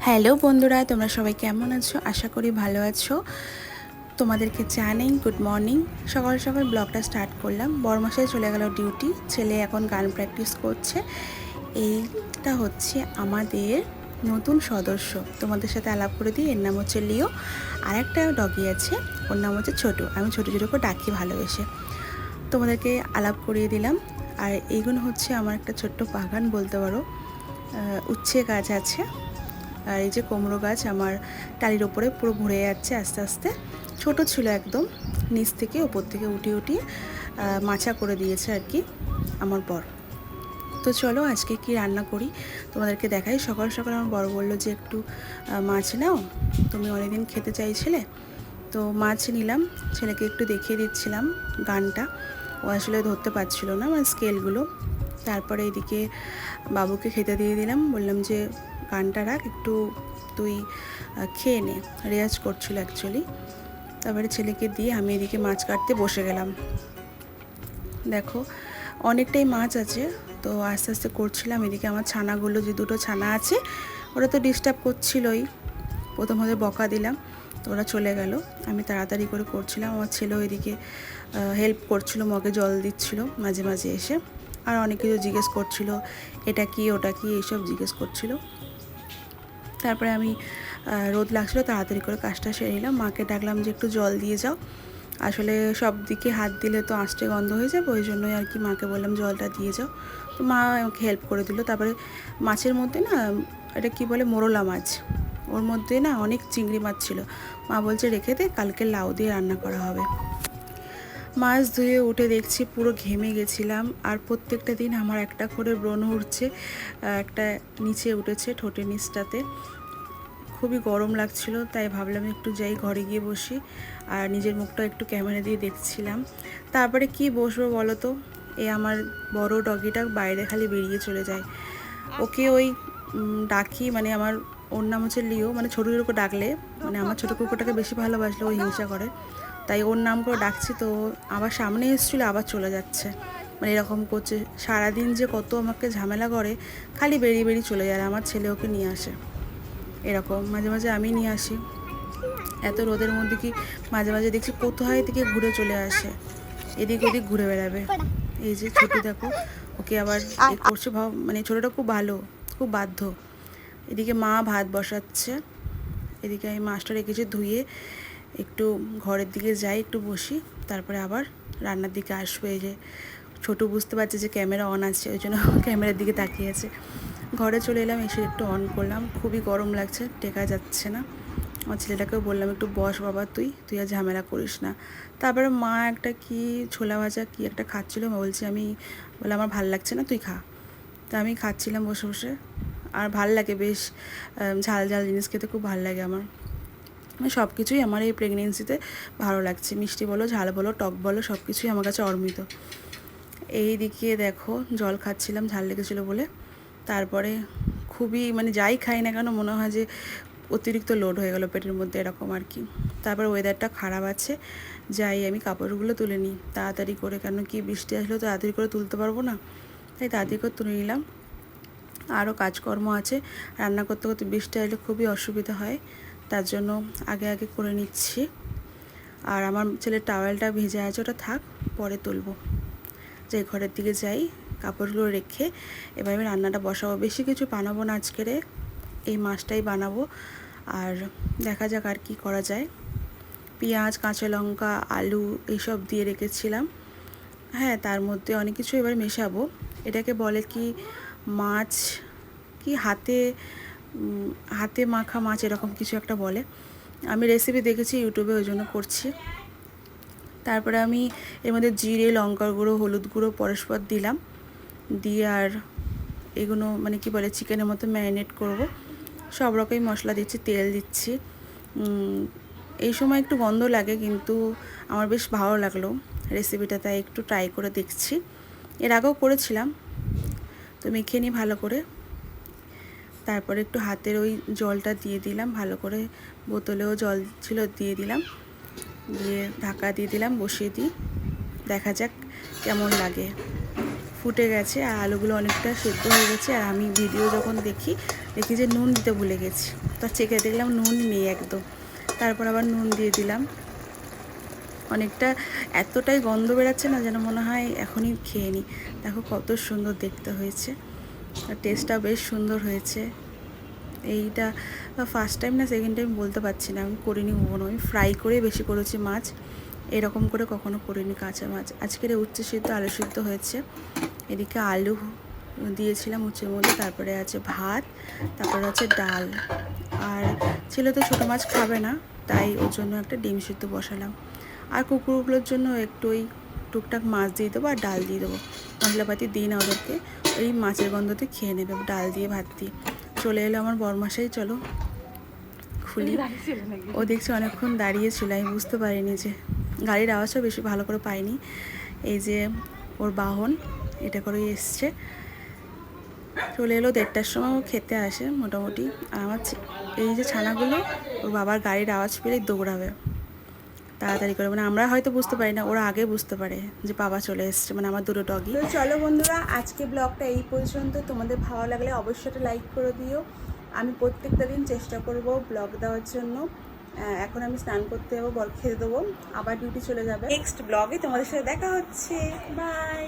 Hello বন্ধুরা, তোমরা সবাই কেমন আছো? আশা করি ভালো আছো। তোমাদেরকে জানাই গুড মর্নিং। সকাল সকাল ব্লগটা স্টার্ট করলাম। বড়মশাই চলে গেল ডিউটি, ছেলে এখন গান প্র্যাকটিস করছে। এইটা হচ্ছে আমাদের নতুন সদস্য, তোমাদের সাথে আলাপ করে দিই। এর নাম হচ্ছে লিও। আর একটা ডগি আছে, ওর নাম হচ্ছে ছোটো। আমি ছোটো ছোটো করে ডাকি ভালোবেসে, তোমাদেরকে আলাপ করিয়ে দিলাম। আর এইগুলো হচ্ছে আমার একটা ছোট্ট বাগান বলতে পারো। উচ্ছে গাছ আছে, আর এই যে কুমড়ো গাছ আমার টালির ওপরে পুরো ভরে যাচ্ছে আস্তে আস্তে। ছোট ছিল একদম, নিচ থেকে ওপর থেকে উঠিয়ে উঠিয়ে মাচা করে দিয়েছে আর কি আমার বর। তো চলো আজকে কি রান্না করি তোমাদেরকে দেখাই। সকাল সকাল আমার বর বললো যে একটু মাছ নাও, তুমি অনেকদিন খেতে চাইছিলে। তো মাছ নিলাম, ছেলেকে একটু দেখিয়ে দিচ্ছিলাম গানটা। ও আসলে ধরতে পারছিল না আমার স্কেলগুলো। তারপরে এদিকে বাবুকে খেতে দিয়ে দিলাম, বললাম যে গানটা রাখ, একটু তুই খেয়ে নে। রেয়াজ করছিল অ্যাকচুয়ালি। তারপরে ছেলেকে দিয়ে আমি এদিকে মাছ কাটতে বসে গেলাম। দেখো অনেকটাই মাছ আছে, তো আস্তে আস্তে করছিলাম। এদিকে আমার ছানাগুলো, যে দুটো ছানা আছে, ওরা তো ডিস্টার্ব করছিলই। প্রথম ওদের বকা দিলাম, তো ওরা চলে গেল। আমি তাড়াতাড়ি করে করছিলাম। আমার ছেলেও এদিকে হেল্প করছিল, মগে জল দিচ্ছিল মাঝে মাঝে এসে। আর অনেক কিছু জিজ্ঞেস করছিল, এটা কি ওটা কি এইসব জিজ্ঞেস করছিল। তারপরে আমি রোদ লাগছিলো, তাড়াতাড়ি করে কাজটা সেরে নিলাম। মাকে ডাকলাম যে একটু জল দিয়ে যাও। আসলে সব দিকে হাত দিলে তো আঁচটে গন্ধ হয়ে যাবে, ওই জন্যই আর কি মাকে বললাম জলটা দিয়ে যাও। তো মা আমাকে হেল্প করে দিল। তারপরে মাছের মধ্যে না, এটা কি বলে, মোরলা মাছ, ওর মধ্যে না অনেক চিংড়ি মাছ ছিল। মা বলছে রেখে দে, কালকে লাউ দিয়ে রান্না করা হবে। মাছ ধুয়ে উঠে দেখছি পুরো ঘেমে গেছিলাম। আর প্রত্যেকটা দিন আমার একটা করে ব্রণ উঠছে, একটা নিচে উঠেছে ঠোঁটের নিচটাতে। খুবই গরম লাগছিল, তাই ভাবলাম একটু যাই ঘরে গিয়ে বসি। আর নিজের মুখটা একটু ক্যামেরা দিয়ে দেখছিলাম। তারপরে কি বসবো বলো তো, আমার বড় ডগিটা বাইরে খালি বেরিয়ে চলে যায়। ওকে ওই ডাকি, মানে ওর নাম হচ্ছে লিও, মানে ছোটো ছোটো করে ডাকলে, মানে আমার ছোটো কুকুরটাকে বেশি ভালোবাসলে ও হিংসা করে, তাই ওর নাম করে ডাকছি। তো আবার সামনে এসেছিলো, আবার চলে যাচ্ছে, মানে এরকম করছে। সারাদিন যে কত আমাকে ঝামেলা করে, খালি বেরিয়ে বেরিয়ে চলে যায়। আমার ছেলে ওকে নিয়ে আসে, এরকম মাঝে মাঝে আমি নিয়ে আসি। এত রোদের মধ্যে কি মাঝে মাঝে দেখছি কোথায় থেকে ঘুরে চলে আসে, এদিক ওদিক ঘুরে বেড়াবে। এই যে ছোটো দেখো, ওকে আবার এ করছে ভাব, মানে ছোটোটা খুব ভালো, খুব বাধ্য। এদিকে মা ভাত বসাচ্ছে, এদিকে আমি মাছটা রেখেছি ধুয়ে। একটু ঘরের দিকে যাই, একটু বসি, তারপরে আবার রান্নার দিকে আসবো। এই যে ছোটো বুঝতে পারছে যে ক্যামেরা অন আছে, ওই জন্য ক্যামেরার দিকে তাকিয়ে আছে। ঘরে চলে এলাম, এসে একটু অন করলাম। খুবই গরম লাগছে, টেকা যাচ্ছে না। আমার ছেলেটাকেও বললাম একটু বস বাবা, তুই আর ঝামেলা করিস না। তারপরে মা একটা কি ছোলা ভাজা কি একটা খাচ্ছিলো, বলছি আমি, বলে আমার ভাল লাগছে না, তুই খা। তা আমি খাচ্ছিলাম বসে বসে। আর ভাল লাগে বেশ, ঝাল ঝাল জিনিস খেতে খুব ভাল লাগে আমার। মানে সব কিছুই আমার এই প্রেগনেন্সিতে ভালো লাগছে, মিষ্টি বলো, ঝাল বলো, টক বলো, সব কিছুই আমার কাছে অমৃত। এই দিকে দেখো জল খাচ্ছিলাম, ঝাল লেগেছিলো বলে। তারপরে খুবই, মানে যাই খাই না কেন মনে হয় যে অতিরিক্ত লোড হয়ে গেল পেটের মধ্যে, এরকম আর কি। তারপর ওয়েদারটা খারাপ আছে, যাই আমি কাপড়গুলো তুলে নিই তাড়াতাড়ি করে, কেন কি বৃষ্টি আসলেও তাড়াতাড়ি করে তুলতে পারবো না, তাই তাড়াতাড়ি করে তুলে নিলাম। আরও কাজকর্ম আছে, রান্না করতে করতে বৃষ্টি আসলে খুবই অসুবিধা হয়, তার জন্য আগে আগে করে নিচ্ছি। আর আমার ছেলের টাওয়েলটা ভেজে আছে, ওটা থাক, পরে তুলবো। যে ঘরের দিকে যাই, কাপড়গুলো রেখে এবার আমি রান্নাটা বসাবো। বেশি কিছু বানাবো না আজকেরে, এই মাছটাই বানাবো। আর দেখা যাক আর কি করা যায়। পেঁয়াজ, কাঁচা লঙ্কা, আলু এইসব দিয়ে রেখেছিলাম। হ্যাঁ, তার মধ্যে অনেক কিছু এবার মেশাবো। এটাকে বলে কি মাছ, কি হাতে হাতে মাখা মাছ, এরকম কিছু একটা বলে। আমি রেসিপি দেখেছি ইউটিউবে, ওই জন্য করছি। তারপরে আমি এর মধ্যে জিরে, লঙ্কার গুঁড়ো, হলুদ গুঁড়ো পরস্পর দিলাম, দিয়ে আর এগুলো মানে কি বলে চিকেনের মতো ম্যারিনেট করব। সব রকমই মশলা দিচ্ছি, তেল দিচ্ছি। এই সময় একটু গন্ধ লাগে, কিন্তু আমার বেশ ভালো লাগলো রেসিপিটা, তাই একটু ট্রাই করে দেখছি। এর আগেও করেছিলাম, তো মেখে নিই ভালো করে। তারপরে একটু হাতের ওই জলটা দিয়ে দিলাম ভালো করে, বোতলেও জল ছিল দিয়ে দিলাম, দিয়ে ঢাকা দিয়ে দিলাম, বসিয়ে দিই, দেখা যাক কেমন লাগে। ফুটে গেছে আর আলুগুলো অনেকটা সেদ্ধ হয়ে গেছে। আর আমি ভিডিও যখন দেখি যে নুন দিতে ভুলে গেছি, তা চেখে দেখলাম নুন নেই একদম। তারপর আবার নুন দিয়ে দিলাম। অনেকটা এতটাই গন্ধ বেরাচ্ছে না, যেন মনে হয় এখনই খেয়ে নিই। দেখো কত সুন্দর দেখতে হয়েছে, আর টেস্টটা বেশ সুন্দর হয়েছে। এইটা ফার্স্ট টাইম না সেকেন্ড টাইম বলতে পারছি না, আমি করিনি কখনো। আমি ফ্রাই করে বেশি করেছি মাছ, এরকম করে কখনো করিনি কাঁচা মাছ। আজকের উচ্ছে সিদ্ধ আলু সিদ্ধ হয়েছে, এদিকে আলু দিয়েছিলাম উচ্ছের মধ্যে, তারপরে আছে ভাত, তারপরে আছে ডাল। আর ছেলে তো ছোটো মাছ খাবে না, তাই ওর জন্য একটা ডিম সিদ্ধ বসালাম। আর কুকুরগুলোর জন্য একটু ওই টুকটাক মাছ দিয়ে দেবো আর ডাল দিয়ে দেবো। মশলাপাতি দিই না ওদেরকে, ওই মাছের গন্ধতে খেয়ে নেবে ডাল দিয়ে ভাত দিয়ে। চলে এলো আমার বরমাসাই, চলো খুলি। ও দেখছি অনেকক্ষণ দাঁড়িয়েছিল, আমি বুঝতে পারিনি যে গাড়ির আওয়াজও বেশি ভালো করে পাইনি। এই যে ওর বাহন এটা করেই এসছে। চলে এলো 1:30টার সময়, ও খেতে আসে মোটামুটি। আর আমার এই যে ছানাগুলো ওর বাবার গাড়ির আওয়াজ পেলেই দৌড়াবে তাড়াতাড়ি করে, মানে আমরা হয়তো বুঝতে পারি না, ওরা আগে বুঝতে পারে যে বাবা চলে এসছে, মানে আমার দুটো ডগি। তো চলো বন্ধুরা, আজকে ব্লগটা এই পর্যন্ত। তোমাদের ভালো লাগলে অবশ্যই একটা লাইক করে দিও। আমি প্রত্যেকটা দিন চেষ্টা করব ব্লগ দেওয়ার জন্য। এখন আমি স্নান করতে যাবো, বল খেতে দেবো, আবার ডিউটি চলে যাবে। নেক্সট ব্লগে তোমাদের সাথে দেখা হচ্ছে, বাই।